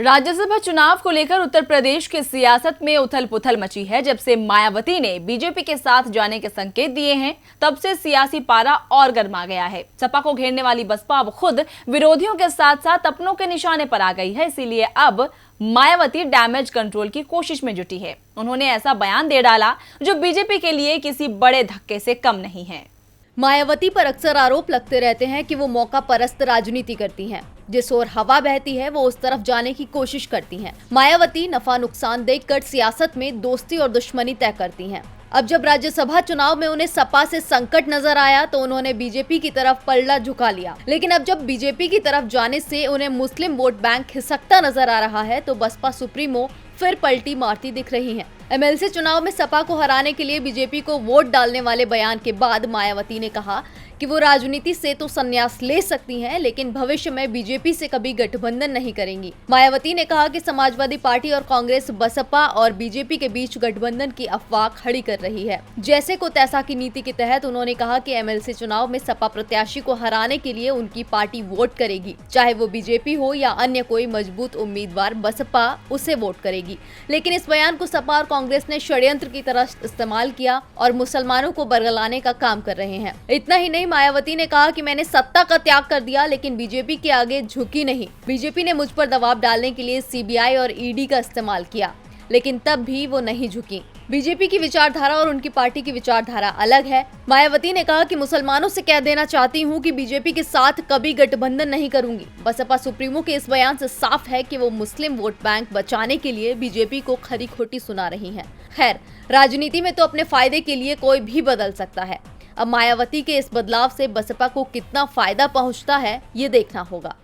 राज्यसभा चुनाव को लेकर उत्तर प्रदेश की सियासत में उथल पुथल मची है। जब से मायावती ने बीजेपी के साथ जाने के संकेत दिए हैं, तब से सियासी पारा और गर्मा गया है। सपा को घेरने वाली बसपा अब खुद विरोधियों के साथ साथ अपनों के निशाने पर आ गई है। इसीलिए अब मायावती डैमेज कंट्रोल की कोशिश में जुटी है। उन्होंने ऐसा बयान दे डाला जो बीजेपी के लिए किसी बड़े धक्के से कम नहीं है। मायावती पर अक्सर आरोप लगते रहते हैं कि वो मौका परस्त राजनीति करती हैं। जिस ओर हवा बहती है वो उस तरफ जाने की कोशिश करती हैं। मायावती नफा नुकसान देखकर सियासत में दोस्ती और दुश्मनी तय करती हैं। अब जब राज्यसभा चुनाव में उन्हें सपा से संकट नजर आया तो उन्होंने बीजेपी की तरफ पलड़ा झुका लिया। लेकिन अब जब बीजेपी की तरफ जाने से उन्हें मुस्लिम वोट बैंक खिसकता नजर आ रहा है तो बसपा सुप्रीमो फिर पलटी मारती दिख रही हैं। एमएलसी चुनाव में सपा को हराने के लिए बीजेपी को वोट डालने वाले बयान के बाद मायावती ने कहा कि वो राजनीति से तो संन्यास ले सकती हैं, लेकिन भविष्य में बीजेपी से कभी गठबंधन नहीं करेंगी। मायावती ने कहा कि समाजवादी पार्टी और कांग्रेस बसपा और बीजेपी के बीच गठबंधन की अफवाह खड़ी कर रही है। जैसे को तैसा की नीति के तहत उन्होंने कहा कि एमएलसी चुनाव में सपा प्रत्याशी को हराने के लिए उनकी पार्टी वोट करेगी, चाहे वो बीजेपी हो या अन्य कोई मजबूत उम्मीदवार बसपा उसे वोट करेगी। लेकिन इस बयान को सपा और कांग्रेस ने षड्यंत्र की तरह इस्तेमाल किया और मुसलमानों को बरगलाने का काम कर रहे हैं। इतना ही नहीं, मायावती ने कहा कि मैंने सत्ता का त्याग कर दिया लेकिन बीजेपी के आगे झुकी नहीं। बीजेपी ने मुझ पर दबाव डालने के लिए सीबीआई और ईडी का इस्तेमाल किया, लेकिन तब भी वो नहीं झुकी। बीजेपी की विचारधारा और उनकी पार्टी की विचारधारा अलग है। मायावती ने कहा कि मुसलमानों से कह देना चाहती हूं कि बीजेपी के साथ कभी गठबंधन नहीं करूंगी। बसपा सुप्रीमो के इस बयान से साफ है कि वो मुस्लिम वोट बैंक बचाने के लिए बीजेपी को खरी खोटी सुना रही हैं। खैर, राजनीति में तो अपने फायदे के लिए कोई भी बदल सकता है। अब मायावती के इस बदलाव से बसपा को कितना फायदा पहुंचता है, ये देखना होगा।